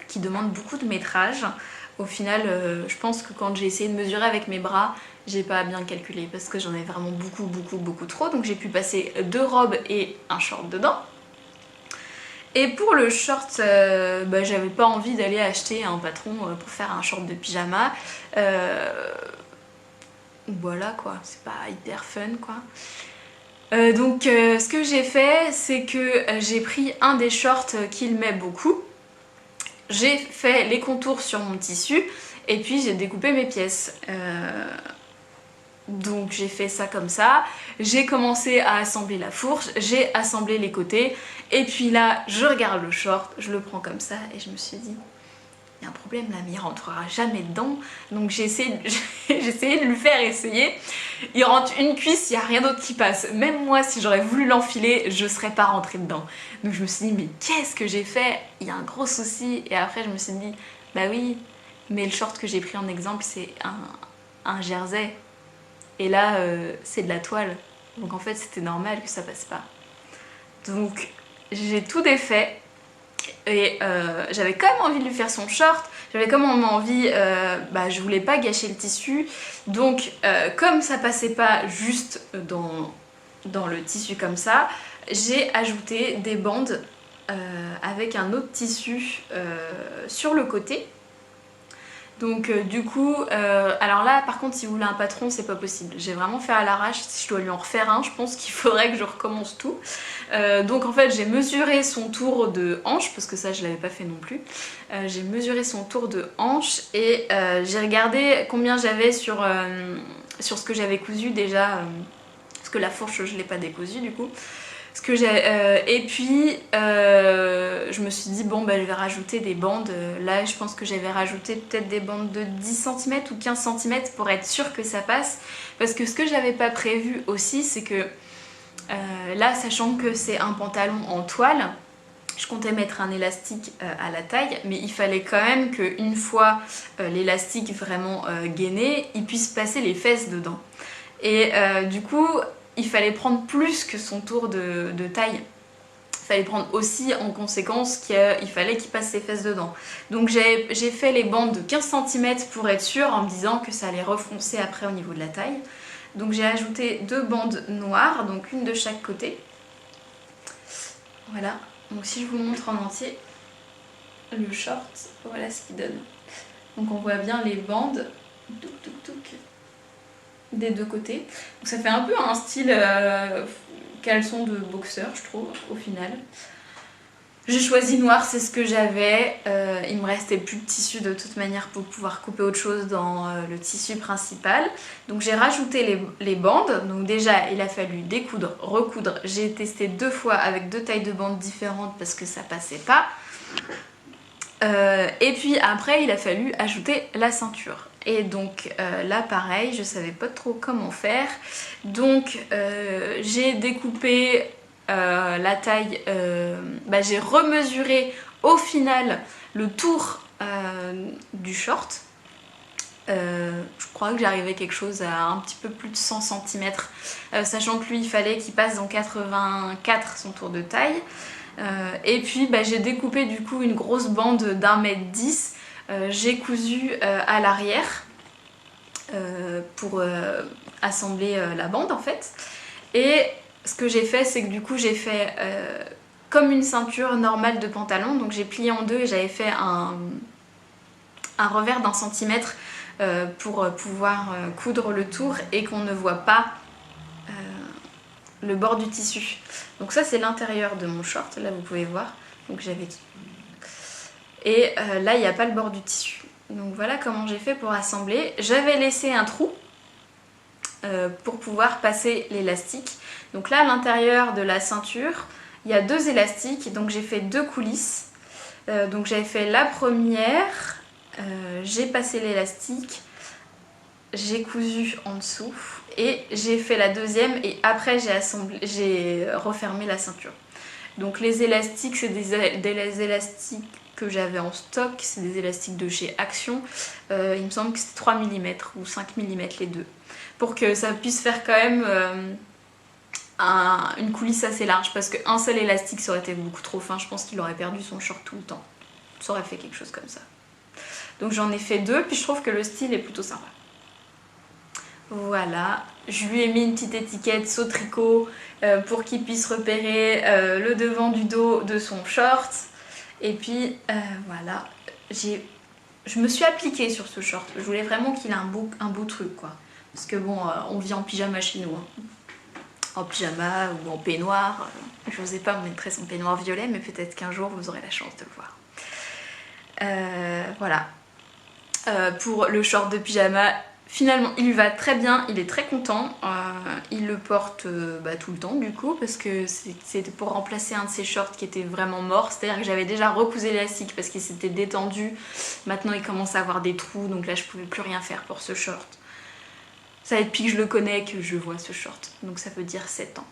qui demande beaucoup de métrage. Au final, je pense que quand j'ai essayé de mesurer avec mes bras, j'ai pas bien calculé parce que j'en avais vraiment beaucoup trop. Donc j'ai pu passer 2 robes et un short dedans. Et pour le short, j'avais pas envie d'aller acheter un patron pour faire un short de pyjama. Voilà quoi, c'est pas hyper fun quoi. Donc ce que j'ai fait, c'est que j'ai pris un des shorts qu'il met beaucoup. J'ai fait les contours sur mon tissu et puis j'ai découpé mes pièces. Donc j'ai fait ça comme ça, j'ai commencé à assembler la fourche, j'ai assemblé les côtés et puis là je regarde le short, je le prends comme ça et je me suis dit il y a un problème là mais il rentrera jamais dedans. Donc j'ai essayé de lui faire essayer, il rentre une cuisse, il n'y a rien d'autre qui passe. Même moi si j'aurais voulu l'enfiler je serais pas rentrée dedans. Donc je me suis dit mais qu'est-ce que j'ai fait? Il y a un gros souci. Et après je me suis dit bah oui mais le short que j'ai pris en exemple c'est un jersey. Et là, c'est de la toile. Donc en fait, c'était normal que ça passe pas. Donc j'ai tout défait. Et j'avais quand même envie de lui faire son short. J'avais quand même envie... je voulais pas gâcher le tissu. Donc comme ça passait pas juste dans le tissu comme ça, j'ai ajouté des bandes avec un autre tissu sur le côté. Donc du coup, alors là par contre si vous voulez un patron c'est pas possible, j'ai vraiment fait à l'arrache, si je dois lui en refaire un je pense qu'il faudrait que je recommence tout. Donc en fait j'ai mesuré son tour de hanche, parce que ça je l'avais pas fait non plus, j'ai mesuré son tour de hanche et j'ai regardé combien j'avais sur ce que j'avais cousu déjà, parce que la fourche je l'ai pas décousue du coup. Et puis je me suis dit bon je vais rajouter des bandes. Là je pense que j'avais rajouté peut-être des bandes de 10 cm ou 15 cm pour être sûre que ça passe, parce que ce que j'avais pas prévu aussi c'est que là sachant que c'est un pantalon en toile, je comptais mettre un élastique à la taille, mais il fallait quand même qu'une fois l'élastique vraiment gainé, il puisse passer les fesses dedans. Et du coup il fallait prendre plus que son tour de taille. Il fallait prendre aussi en conséquence qu'il fallait qu'il passe ses fesses dedans. Donc j'ai fait les bandes de 15 cm pour être sûre, en me disant que ça allait refoncer après au niveau de la taille. Donc j'ai ajouté 2 bandes noires, donc une de chaque côté. Voilà, donc si je vous montre en entier le short, voilà ce qu'il donne. Donc on voit bien les bandes. Touc, touc, touc. Des deux côtés. Donc ça fait un peu un style caleçon de boxeur je trouve au final. J'ai choisi noir, c'est ce que j'avais. Il me restait plus de tissu de toute manière pour pouvoir couper autre chose dans le tissu principal. Donc j'ai rajouté les bandes. Donc déjà il a fallu découdre, recoudre. J'ai testé 2 fois avec 2 tailles de bandes différentes parce que ça passait pas. Et puis après il a fallu ajouter la ceinture. Et donc là pareil, je savais pas trop comment faire. Donc j'ai découpé la taille, j'ai remesuré au final le tour du short. Je crois que j'arrivais quelque chose à un petit peu plus de 100 cm, sachant que lui il fallait qu'il passe dans 84 son tour de taille. Et puis j'ai découpé du coup une grosse bande d'1,10 m. J'ai cousu à l'arrière pour assembler la bande en fait. Et ce que j'ai fait c'est que du coup j'ai fait comme une ceinture normale de pantalon. Donc j'ai plié en deux et j'avais fait un revers d'1 centimètre pour pouvoir coudre le tour et qu'on ne voit pas le bord du tissu. Donc ça c'est l'intérieur de mon short, là vous pouvez voir. Donc j'avais... Et là il n'y a pas le bord du tissu. Donc voilà comment j'ai fait pour assembler. J'avais laissé un trou pour pouvoir passer l'élastique. Donc là à l'intérieur de la ceinture, il y a 2 élastiques, donc j'ai fait 2 coulisses. Donc j'avais fait la première, j'ai passé l'élastique, j'ai cousu en dessous et j'ai fait la deuxième et après j'ai refermé la ceinture. Donc les élastiques, c'est des élastiques que j'avais en stock, c'est des élastiques de chez Action. Il me semble que c'était 3 mm ou 5 mm les deux. Pour que ça puisse faire quand même une coulisse assez large, parce qu'un seul élastique ça aurait été beaucoup trop fin, je pense qu'il aurait perdu son short tout le temps. Ça aurait fait quelque chose comme ça. Donc j'en ai fait 2, puis je trouve que le style est plutôt sympa. Voilà, je lui ai mis une petite étiquette saut tricot pour qu'il puisse repérer le devant du dos de son short. Et puis voilà, je me suis appliquée sur ce short. Je voulais vraiment qu'il ait un beau truc quoi. Parce que bon, on vit en pyjama chez nous. Hein. En pyjama ou en peignoir. Je n'osais pas me mettre son peignoir violet, mais peut-être qu'un jour vous aurez la chance de le voir. Voilà. Pour le short de pyjama, finalement il lui va très bien, il est très content. Il le porte tout le temps du coup, parce que c'était pour remplacer un de ses shorts qui était vraiment mort. C'est-à-dire que j'avais déjà recousu l'élastique parce qu'il s'était détendu. Maintenant il commence à avoir des trous, donc là je pouvais plus rien faire pour ce short. Ça fait depuis que je le connais que je vois ce short, donc ça veut dire 7 ans.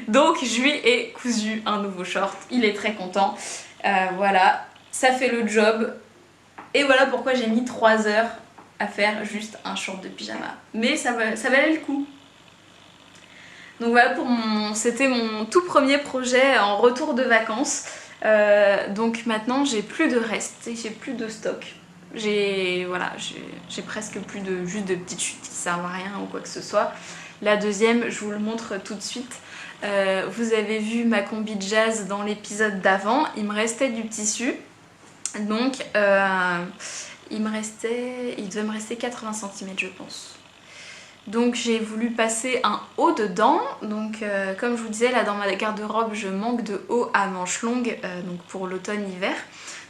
Donc je lui ai cousu un nouveau short, il est très content. Voilà, ça fait le job. Et voilà pourquoi j'ai mis 3 heures à faire juste un short de pyjama. Mais ça valait le coup. Donc voilà, c'était mon tout premier projet en retour de vacances. Donc maintenant j'ai plus de reste, j'ai plus de stock. J'ai presque plus juste de petites chutes qui servent à rien ou quoi que ce soit. La deuxième, je vous le montre tout de suite. Vous avez vu ma combi de jazz dans l'épisode d'avant. Il me restait du tissu. Donc il devait me rester 80 cm je pense. Donc j'ai voulu passer un haut dedans. Donc comme je vous disais, là dans ma garde-robe je manque de haut à manches longues donc pour l'automne-hiver.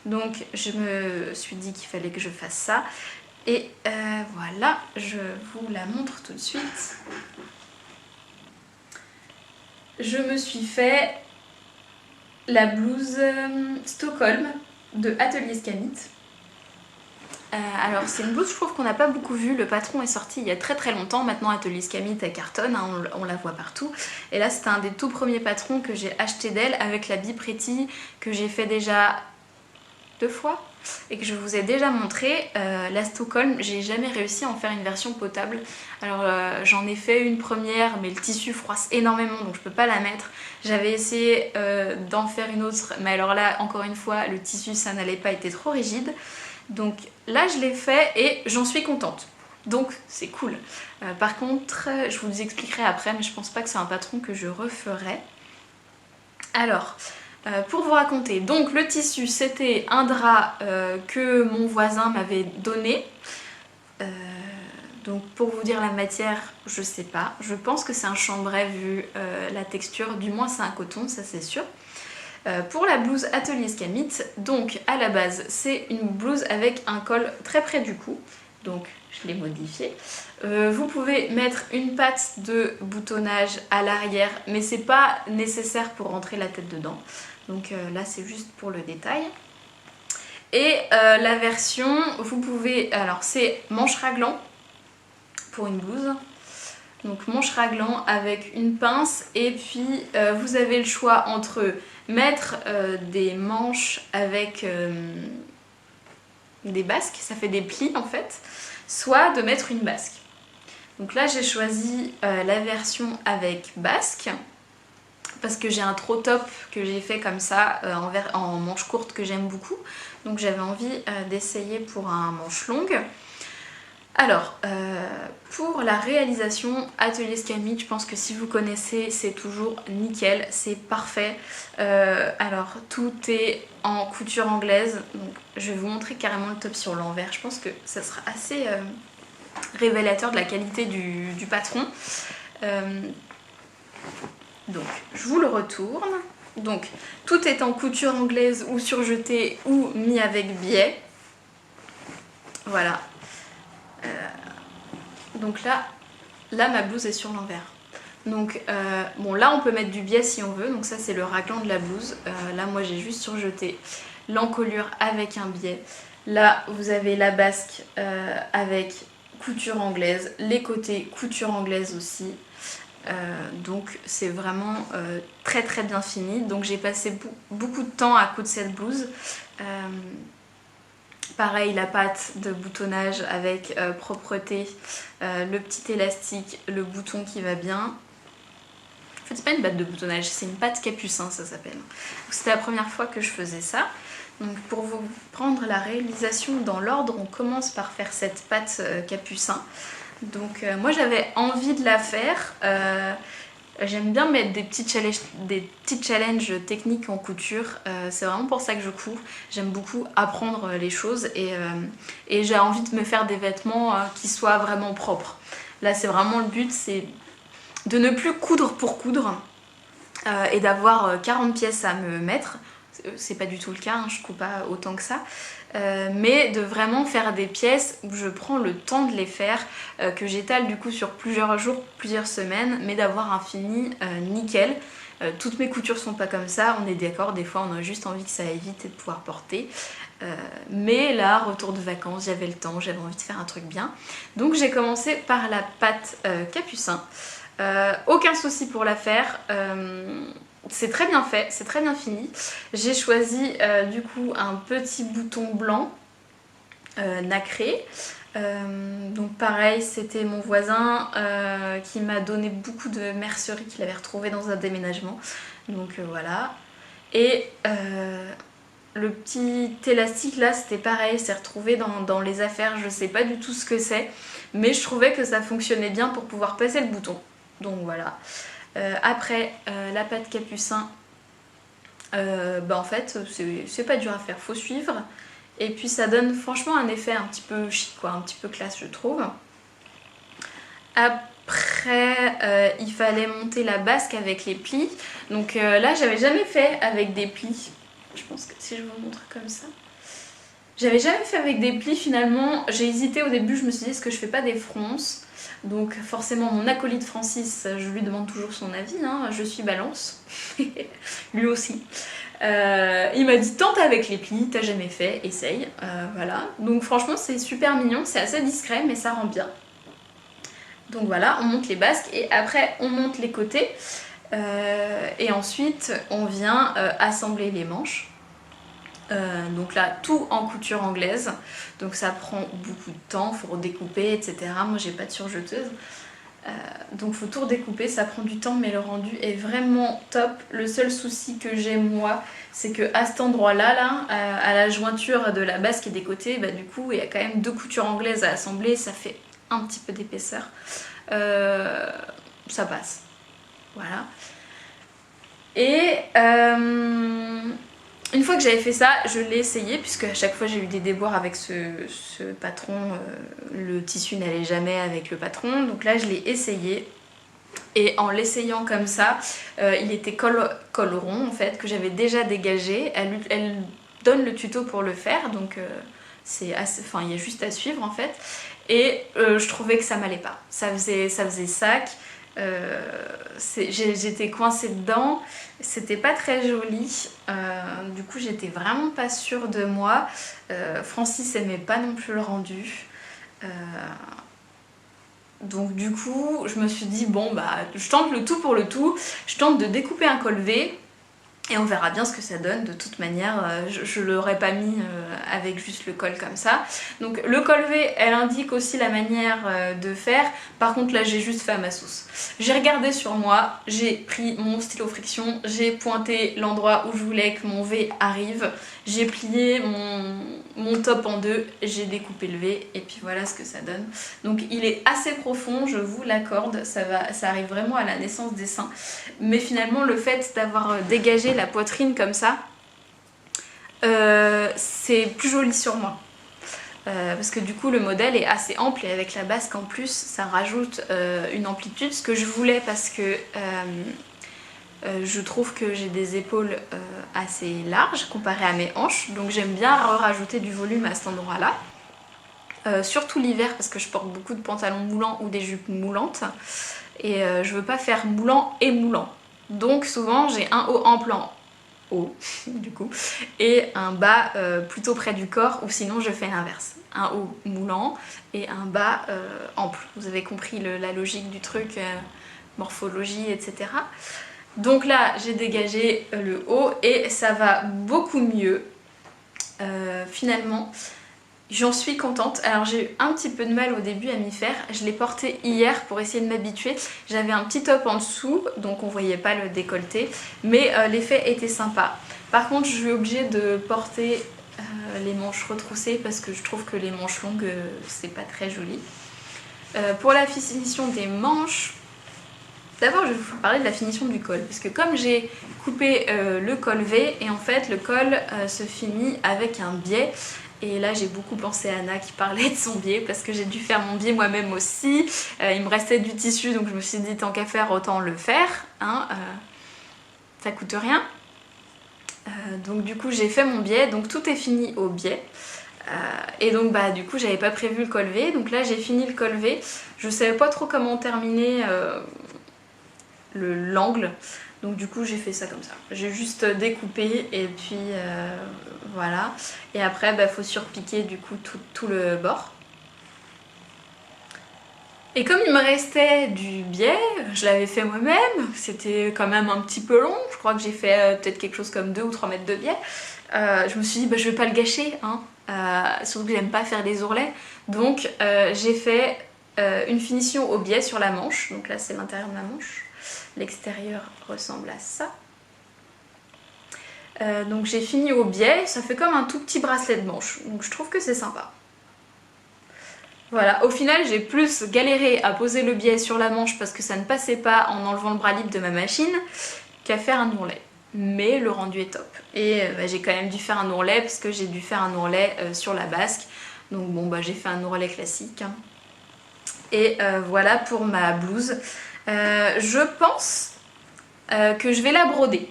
Donc je me suis dit qu'il fallait que je fasse ça. Et voilà, je vous la montre tout de suite. Je me suis fait la blouse Stockholm de Atelier Skamit. Alors c'est une blouse je trouve qu'on n'a pas beaucoup vue, le patron est sorti il y a très longtemps, maintenant Atelier Skamit elle cartonne, hein, on la voit partout. Et là c'était un des tout premiers patrons que j'ai acheté d'elle avec la Be Pretty que j'ai fait déjà 2 fois et que je vous ai déjà montré. La Stockholm, j'ai jamais réussi à en faire une version potable. Alors j'en ai fait une première mais le tissu froisse énormément donc je peux pas la mettre. J'avais essayé d'en faire une autre mais alors là encore une fois le tissu ça n'allait pas, était trop rigide. Donc là je l'ai fait et j'en suis contente. Donc c'est cool. Par contre je vous expliquerai après mais je pense pas que c'est un patron que je referai. Alors pour vous raconter, donc le tissu c'était un drap que mon voisin m'avait donné. Donc pour vous dire la matière, je sais pas. Je pense que c'est un chambray vu la texture, du moins c'est un coton, ça c'est sûr. Pour la blouse Atelier Skamit, donc à la base c'est une blouse avec un col très près du cou, donc je l'ai modifié. Vous pouvez mettre une patte de boutonnage à l'arrière mais c'est pas nécessaire pour rentrer la tête dedans, donc là c'est juste pour le détail. Et la version, vous pouvez, alors c'est manche raglan pour une blouse. Donc manche raglan avec une pince et puis vous avez le choix entre mettre des manches avec des basques, ça fait des plis en fait, soit de mettre une basque. Donc là j'ai choisi la version avec basque parce que j'ai un trop top que j'ai fait comme ça en manche courte que j'aime beaucoup. Donc j'avais envie d'essayer pour un manche longue. Alors Pour la réalisation, Atelier Scamit, je pense que si vous connaissez, c'est toujours nickel, c'est parfait. Alors tout est en couture anglaise, donc je vais vous montrer carrément le top sur l'envers. Je pense que ça sera assez révélateur de la qualité du patron. Donc je vous le retourne. Donc tout est en couture anglaise ou surjeté ou mis avec biais. Voilà. Donc là ma blouse est sur l'envers. Donc bon, là on peut mettre du biais si on veut, donc ça c'est le raglan de la blouse. Là moi j'ai juste surjeté l'encolure avec un biais. Là vous avez la basque avec couture anglaise, les côtés couture anglaise aussi. Donc c'est vraiment très très bien fini. Donc j'ai passé beaucoup de temps à coudre cette blouse. Pareil, la patte de boutonnage avec propreté, le petit élastique, le bouton qui va bien. En fait c'est pas une patte de boutonnage, c'est une patte capucin, ça s'appelle. C'était la première fois que je faisais ça. Donc pour vous prendre la réalisation dans l'ordre, on commence par faire cette patte capucin. Donc moi j'avais envie de la faire. J'aime bien mettre des petits challenges techniques en couture, c'est vraiment pour ça que je couds. J'aime beaucoup apprendre les choses et j'ai envie de me faire des vêtements qui soient vraiment propres. Là c'est vraiment le but, c'est de ne plus coudre pour coudre et d'avoir 40 pièces à me mettre. C'est pas du tout le cas, hein, je couds pas autant que ça. Mais de vraiment faire des pièces où je prends le temps de les faire, que j'étale du coup sur plusieurs jours, plusieurs semaines, mais d'avoir un fini nickel. Toutes mes coutures sont pas comme ça, on est d'accord, des fois on a juste envie que ça aille vite et de pouvoir porter. Mais là, retour de vacances, j'avais le temps, j'avais envie de faire un truc bien. Donc j'ai commencé par la patte capucin. Aucun souci pour la faire. C'est très bien fait, c'est très bien fini. J'ai choisi du coup un petit bouton blanc nacré. Donc pareil, c'était mon voisin qui m'a donné beaucoup de mercerie qu'il avait retrouvé dans un déménagement. Donc voilà. Et le petit élastique là, c'était pareil, c'est retrouvé dans les affaires. Je sais pas du tout ce que c'est, mais je trouvais que ça fonctionnait bien pour pouvoir passer le bouton. Donc voilà. Après la patte capucin, en fait c'est pas dur à faire, faut suivre et puis ça donne franchement un effet un petit peu chic quoi, un petit peu classe je trouve. Après il fallait monter la basque avec les plis, donc là j'avais jamais fait avec des plis, je pense que si je vous montre comme ça, j'avais jamais fait avec des plis finalement. J'ai hésité au début, je me suis dit est-ce que je fais pas des fronces. Donc forcément mon acolyte Francis, je lui demande toujours son avis, hein, je suis balance, lui aussi. Il m'a dit tente avec les plis, t'as jamais fait, essaye, voilà. Donc franchement c'est super mignon, c'est assez discret mais ça rend bien. Donc voilà, on monte les basques et après on monte les côtés et ensuite on vient assembler les manches. Donc là tout en couture anglaise, donc ça prend beaucoup de temps, faut redécouper etc. Moi j'ai pas de surjeteuse, donc faut tout redécouper, ça prend du temps mais le rendu est vraiment top. Le seul souci que j'ai moi, c'est que à cet endroit là, à la jointure de la basque et des côtés, du coup il y a quand même deux coutures anglaises à assembler, ça fait un petit peu d'épaisseur, ça passe, voilà. Et une fois que j'avais fait ça, je l'ai essayé puisque à chaque fois j'ai eu des déboires avec ce patron, le tissu n'allait jamais avec le patron, donc là je l'ai essayé et en l'essayant comme ça, il était col rond en fait que j'avais déjà dégagé. Elle donne le tuto pour le faire, donc c'est assez, enfin il y a juste à suivre en fait, et je trouvais que ça m'allait pas, ça faisait sac. J'étais coincée dedans, c'était pas très joli, du coup j'étais vraiment pas sûre de moi. Francis aimait pas non plus le rendu, donc du coup je me suis dit bon je tente le tout pour le tout, je tente de découper un col V Et on verra bien ce que ça donne. De toute manière, je l'aurais pas mis avec juste le col comme ça. Donc le col V, elle indique aussi la manière de faire. Par contre là, j'ai juste fait à ma sauce. J'ai regardé sur moi, j'ai pris mon stylo friction, j'ai pointé l'endroit où je voulais que mon V arrive. J'ai plié mon top en deux, j'ai découpé le V et puis voilà ce que ça donne. Donc il est assez profond, je vous l'accorde, ça arrive vraiment à la naissance des seins. Mais finalement le fait d'avoir dégagé la poitrine comme ça, c'est plus joli sur moi. Parce que du coup le modèle est assez ample et avec la basque en plus ça rajoute une amplitude, ce que je voulais parce que je trouve que j'ai des épaules assez larges comparées à mes hanches, donc j'aime bien rajouter du volume à cet endroit là. Surtout l'hiver parce que je porte beaucoup de pantalons moulants ou des jupes moulantes et je veux pas faire moulant et moulant. Donc souvent j'ai un haut ample en haut du coup et un bas plutôt près du corps, ou sinon je fais l'inverse, un haut moulant et un bas ample. Vous avez compris la logique du truc, morphologie, etc. Donc là j'ai dégagé le haut et ça va beaucoup mieux finalement. J'en suis contente. Alors j'ai eu un petit peu de mal au début à m'y faire. Je l'ai porté hier pour essayer de m'habituer. J'avais un petit top en dessous, donc on voyait pas le décolleté, mais l'effet était sympa. Par contre je suis obligée de porter les manches retroussées parce que je trouve que les manches longues c'est pas très joli. Pour la finition des manches, d'abord je vais vous parler de la finition du col, parce que comme j'ai coupé le col V, et en fait le col se finit avec un biais. Et là j'ai beaucoup pensé à Anna qui parlait de son biais parce que j'ai dû faire mon biais moi-même aussi. Il me restait du tissu donc je me suis dit tant qu'à faire autant le faire, hein, ça coûte rien. Donc du coup j'ai fait mon biais, donc tout est fini au biais. Et donc bah du coup j'avais pas prévu le col V, donc là j'ai fini le col V. Je savais pas trop comment terminer l'angle. Donc du coup j'ai fait ça comme ça. J'ai juste découpé et puis voilà. Et après bah, faut surpiquer du coup tout le bord. Et comme il me restait du biais, je l'avais fait moi-même, c'était quand même un petit peu long, je crois que j'ai fait peut-être quelque chose comme 2 ou 3 mètres de biais. Je me suis dit bah, je vais pas le gâcher, hein. Surtout que j'aime pas faire des ourlets. Donc j'ai fait une finition au biais sur la manche, donc là c'est l'intérieur de ma manche. L'extérieur ressemble à ça. Donc j'ai fini au biais, ça fait comme un tout petit bracelet de manche, donc je trouve que c'est sympa. Voilà, au final j'ai plus galéré à poser le biais sur la manche parce que ça ne passait pas en enlevant le bras libre de ma machine qu'à faire un ourlet. Mais le rendu est top. Et bah, j'ai quand même dû faire un ourlet parce que j'ai dû faire un ourlet sur la basque. Donc bon bah j'ai fait un ourlet classique. Et voilà pour ma blouse. Je pense que je vais la broder.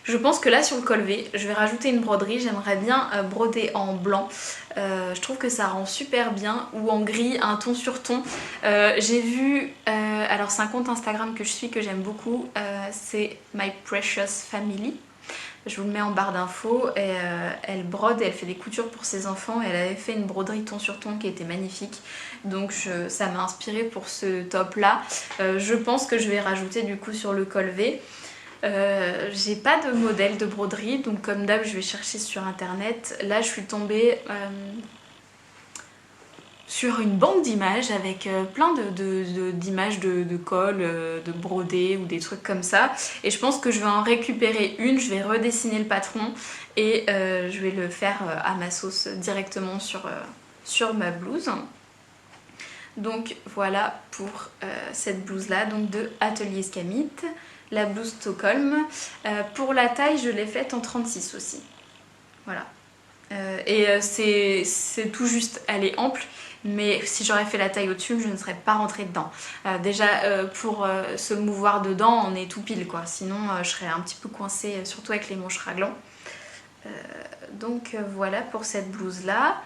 Je pense que là sur le col V, je vais rajouter une broderie. J'aimerais bien broder en blanc. Je trouve que ça rend super bien, ou en gris, un ton sur ton. J'ai vu, alors c'est un compte Instagram que je suis, que j'aime beaucoup, c'est My Precious Family. Je vous le mets en barre d'infos. Elle brode et elle fait des coutures pour ses enfants. Et elle avait fait une broderie ton sur ton qui était magnifique. Donc ça m'a inspirée pour ce top là. Je pense que je vais rajouter du coup sur le col V. J'ai pas de modèle de broderie, donc comme d'hab je vais chercher sur internet. Là je suis tombée sur une banque d'images avec plein d'images de colle, de brodé ou des trucs comme ça. Et je pense que je vais en récupérer une, je vais redessiner le patron et je vais le faire à ma sauce directement sur ma blouse. Donc voilà pour cette blouse là, donc de Atelier Scamit. La blouse Stockholm. Pour la taille, je l'ai faite en 36 aussi. Voilà. C'est tout juste, elle est ample, mais si j'aurais fait la taille au-dessus, je ne serais pas rentrée dedans. Déjà, pour se mouvoir dedans, on est tout pile, quoi. Sinon, je serais un petit peu coincée, surtout avec les manches raglan. Donc voilà pour cette blouse-là.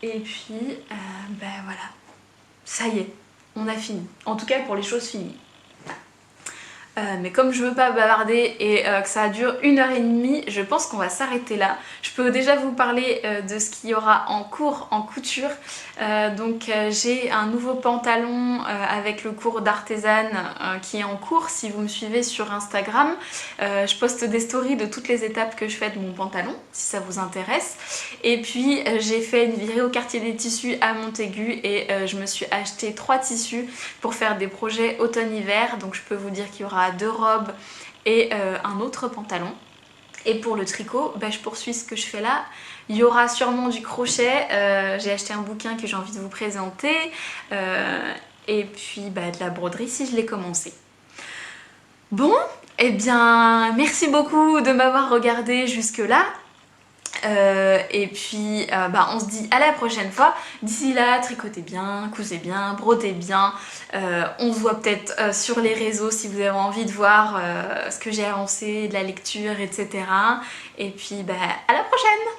Et puis, ben voilà. Ça y est, on a fini. En tout cas, pour les choses finies. Mais comme je veux pas bavarder et que ça dure 1 h 30, je pense qu'on va s'arrêter là. Je peux déjà vous parler de ce qu'il y aura en cours en couture. J'ai un nouveau pantalon avec le cours d'artisane qui est en cours. Si vous me suivez sur Instagram, je poste des stories de toutes les étapes que je fais de mon pantalon, si ça vous intéresse. Et puis j'ai fait une virée au quartier des tissus à Montaigu et je me suis acheté 3 tissus pour faire des projets automne-hiver. Donc je peux vous dire qu'il y aura 2 robes et un autre pantalon. Et pour le tricot, je poursuis ce que je fais là. Il y aura sûrement du crochet. J'ai acheté un bouquin que j'ai envie de vous présenter. Et puis de la broderie si je l'ai commencé. Bon, eh bien merci beaucoup de m'avoir regardé jusque là. Et puis on se dit à la prochaine fois. D'ici là, tricotez bien, cousez bien, brodez bien. On se voit peut-être sur les réseaux si vous avez envie de voir ce que j'ai avancé, de la lecture, etc. Et puis à la prochaine!